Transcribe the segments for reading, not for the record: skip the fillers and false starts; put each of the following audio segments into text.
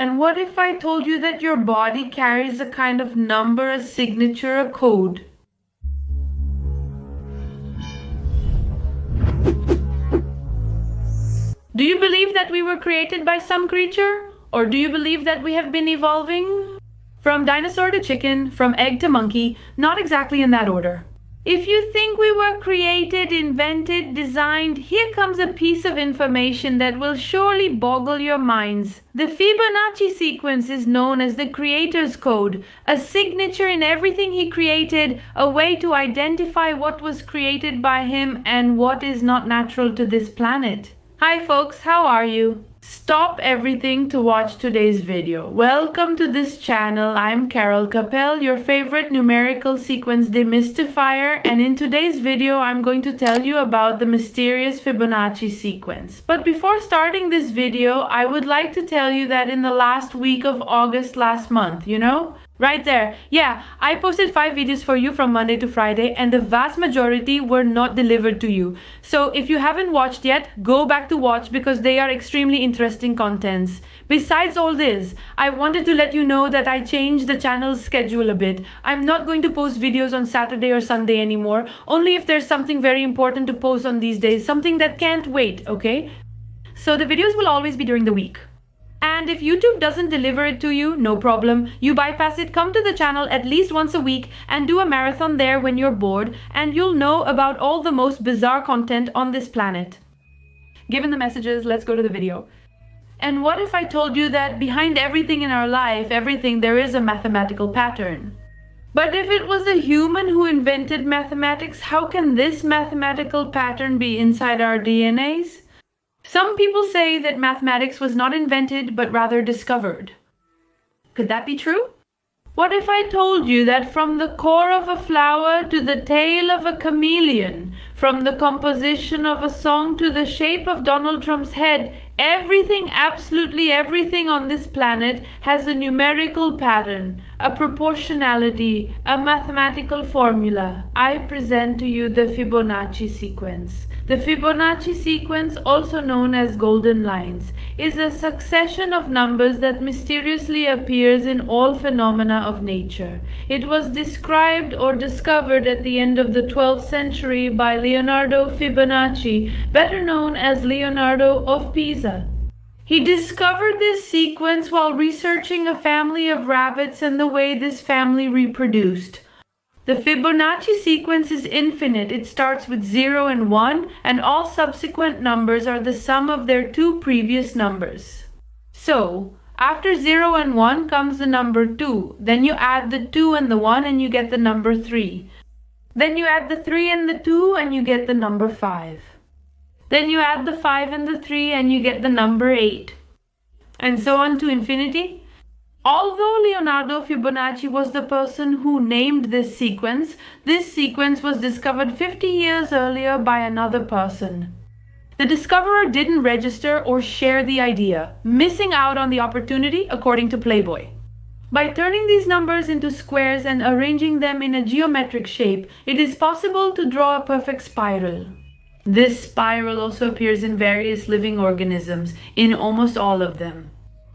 And what if I told you that your body carries a kind of number, a signature, a code? Do you believe that we were created by some creature? Or do you believe that we have been evolving? From dinosaur to chicken, from egg to monkey, not exactly in that order. If you think we were created, invented, designed, here comes a piece of information that will surely boggle your minds. The Fibonacci sequence is known as the creator's code, a signature in everything he created, a way to identify what was created by him and what is not natural to this planet. Hi folks, how are you? Stop everything to watch today's video. Welcome to this channel. I'm Carol Capel, your favorite numerical sequence demystifier, and in today's video I'm going to tell you about the mysterious Fibonacci sequence. But before starting this video, I would like to tell you that in the last week of August last month, right there. Yeah, I posted 5 videos for you from Monday to Friday and the vast majority were not delivered to you. So if you haven't watched yet, go back to watch because they are extremely interesting contents. Besides all this, I wanted to let you know that I changed the channel's schedule a bit. I'm not going to post videos on Saturday or Sunday anymore, only if there's something very important to post on these days, something that can't wait, okay? So the videos will always be during the week. And if YouTube doesn't deliver it to you, no problem. You bypass it, come to the channel at least once a week and do a marathon there when you're bored, and you'll know about all the most bizarre content on this planet. Given the messages, let's go to the video. And what if I told you that behind everything in our life, there is a mathematical pattern? But if it was a human who invented mathematics, how can this mathematical pattern be inside our DNAs? Some people say that mathematics was not invented, but rather discovered. Could that be true? What if I told you that from the core of a flower to the tail of a chameleon, from the composition of a song to the shape of Donald Trump's head, everything, absolutely everything on this planet has a numerical pattern, a proportionality, a mathematical formula? I present to you the Fibonacci sequence. The Fibonacci sequence, also known as golden lines, is a succession of numbers that mysteriously appears in all phenomena of nature. It was described or discovered at the end of the 12th century by Leonardo Fibonacci, better known as Leonardo of Pisa. He discovered this sequence while researching a family of rabbits and the way this family reproduced. The Fibonacci sequence is infinite. It starts with 0 and 1, and all subsequent numbers are the sum of their 2 previous numbers. So, after 0 and 1 comes the number 2. Then you add the 2 and the 1 and you get the number 3. Then you add the 3 and the 2 and you get the number 5. Then you add the 5 and the 3 and you get the number 8. And so on to infinity. Although Leonardo Fibonacci was the person who named this sequence was discovered 50 years earlier by another person. The discoverer didn't register or share the idea, missing out on the opportunity according to Playboy. By turning these numbers into squares and arranging them in a geometric shape, it is possible to draw a perfect spiral. This spiral also appears in various living organisms, in almost all of them.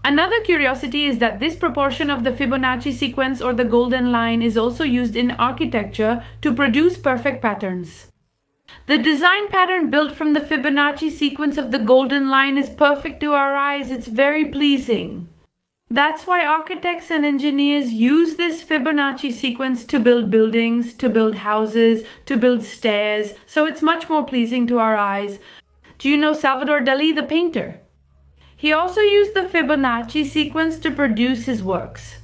Another curiosity is that this proportion of the Fibonacci sequence or the golden line is also used in architecture to produce perfect patterns. The design pattern built from the Fibonacci sequence of the golden line is perfect to our eyes. It's very pleasing. That's why architects and engineers use this Fibonacci sequence to build buildings, to build houses, to build stairs, so it's much more pleasing to our eyes. Do you know Salvador Dali, the painter? He also used the Fibonacci sequence to produce his works.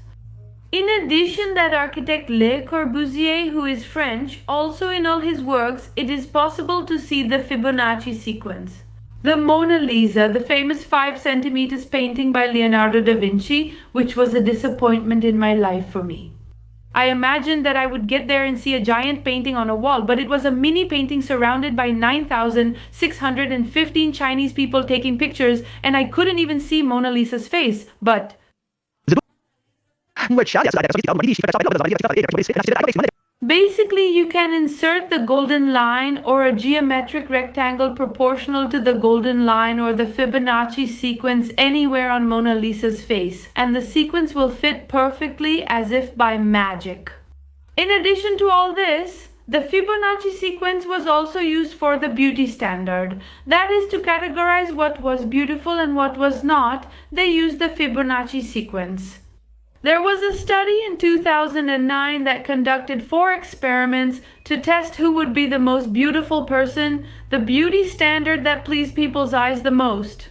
In addition, that architect Le Corbusier, who is French, also in all his works, it is possible to see the Fibonacci sequence. The Mona Lisa, the famous 5 centimeters painting by Leonardo da Vinci, which was a disappointment in my life for me. I imagined that I would get there and see a giant painting on a wall, but it was a mini painting surrounded by 9,615 Chinese people taking pictures, and I couldn't even see Mona Lisa's face, but... Basically, you can insert the golden line or a geometric rectangle proportional to the golden line or the Fibonacci sequence anywhere on Mona Lisa's face, and the sequence will fit perfectly as if by magic. In addition to all this, the Fibonacci sequence was also used for the beauty standard. That is, to categorize what was beautiful and what was not, they used the Fibonacci sequence. There was a study in 2009 that conducted 4 experiments to test who would be the most beautiful person, the beauty standard that pleased people's eyes the most.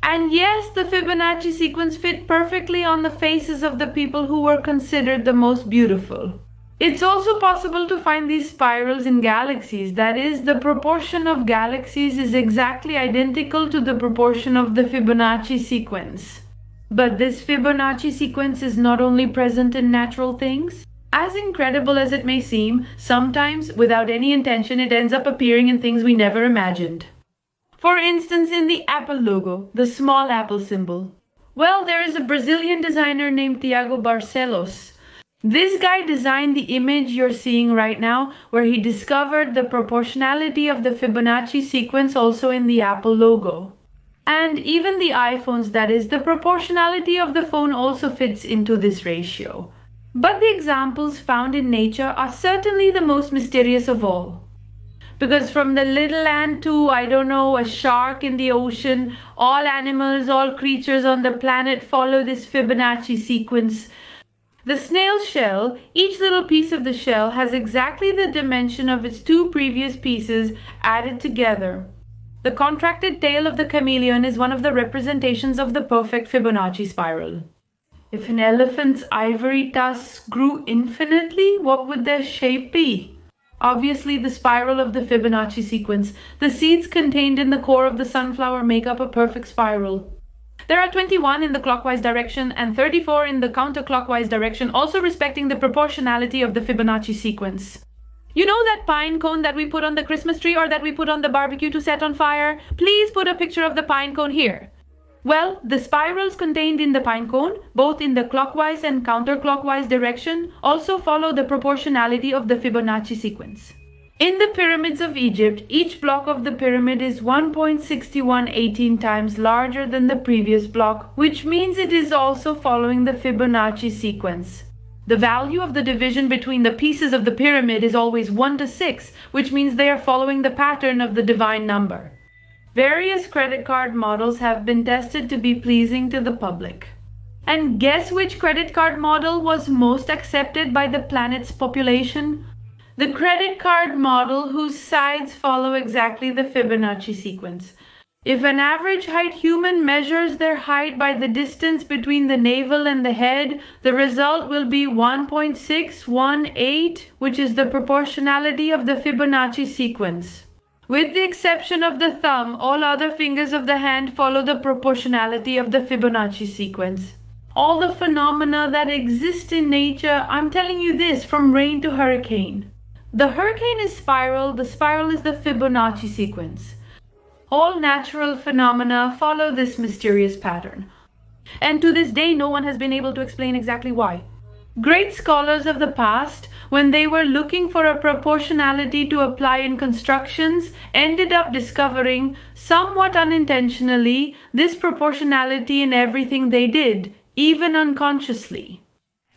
And yes, the Fibonacci sequence fit perfectly on the faces of the people who were considered the most beautiful. It's also possible to find these spirals in galaxies. That is, the proportion of galaxies is exactly identical to the proportion of the Fibonacci sequence. But this Fibonacci sequence is not only present in natural things. As incredible as it may seem, sometimes, without any intention, it ends up appearing in things we never imagined. For instance, in the Apple logo, the small apple symbol. Well, there is a Brazilian designer named Thiago Barcelos. This guy designed the image you're seeing right now, where he discovered the proportionality of the Fibonacci sequence also in the Apple logo. And even the iPhones, that is, the proportionality of the phone also fits into this ratio. But the examples found in nature are certainly the most mysterious of all. Because from the little ant to, a shark in the ocean, all animals, all creatures on the planet follow this Fibonacci sequence. The snail shell, each little piece of the shell has exactly the dimension of its 2 previous pieces added together. The contracted tail of the chameleon is one of the representations of the perfect Fibonacci spiral. If an elephant's ivory tusks grew infinitely, what would their shape be? Obviously, the spiral of the Fibonacci sequence. The seeds contained in the core of the sunflower make up a perfect spiral. There are 21 in the clockwise direction and 34 in the counterclockwise direction, also respecting the proportionality of the Fibonacci sequence. You know that pine cone that we put on the Christmas tree or that we put on the barbecue to set on fire? Please put a picture of the pine cone here. Well, the spirals contained in the pine cone, both in the clockwise and counterclockwise direction, also follow the proportionality of the Fibonacci sequence. In the pyramids of Egypt, each block of the pyramid is 1.6118 times larger than the previous block, which means it is also following the Fibonacci sequence. The value of the division between the pieces of the pyramid is always 1 to 6, which means they are following the pattern of the divine number. Various credit card models have been tested to be pleasing to the public. And guess which credit card model was most accepted by the planet's population? The credit card model whose sides follow exactly the Fibonacci sequence. If an average height human measures their height by the distance between the navel and the head, the result will be 1.618, which is the proportionality of the Fibonacci sequence. With the exception of the thumb, all other fingers of the hand follow the proportionality of the Fibonacci sequence. All the phenomena that exist in nature, I'm telling you this, from rain to hurricane. The hurricane is spiral, the spiral is the Fibonacci sequence. All natural phenomena follow this mysterious pattern. And to this day, no one has been able to explain exactly why. Great scholars of the past, when they were looking for a proportionality to apply in constructions, ended up discovering, somewhat unintentionally, this proportionality in everything they did, even unconsciously.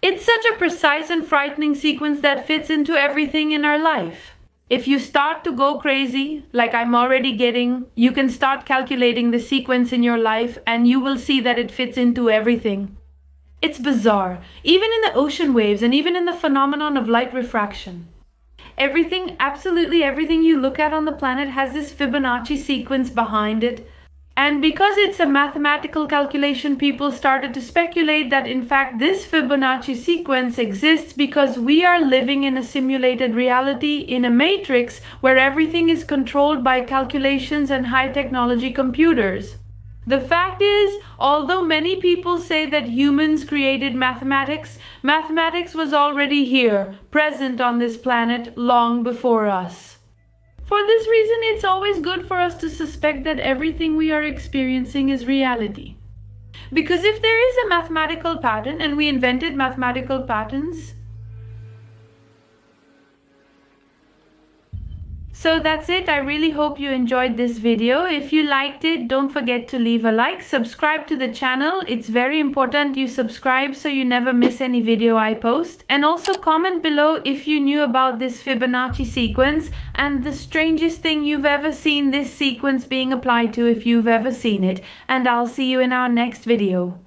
It's such a precise and frightening sequence that fits into everything in our life. If you start to go crazy, like I'm already getting, you can start calculating the sequence in your life and you will see that it fits into everything. It's bizarre, even in the ocean waves and even in the phenomenon of light refraction. Everything, absolutely everything you look at on the planet has this Fibonacci sequence behind it. And because it's a mathematical calculation, people started to speculate that in fact this Fibonacci sequence exists because we are living in a simulated reality, in a matrix where everything is controlled by calculations and high technology computers. The fact is, although many people say that humans created mathematics, mathematics was already here, present on this planet long before us. For this reason, it's always good for us to suspect that everything we are experiencing is reality. Because if there is a mathematical pattern and we invented mathematical patterns, So that's it. I really hope you enjoyed this video. If you liked it, don't forget to leave a like, subscribe to the channel. It's very important you subscribe so you never miss any video I post. And also comment below if you knew about this Fibonacci sequence and the strangest thing you've ever seen this sequence being applied to, if you've ever seen it. And I'll see you in our next video.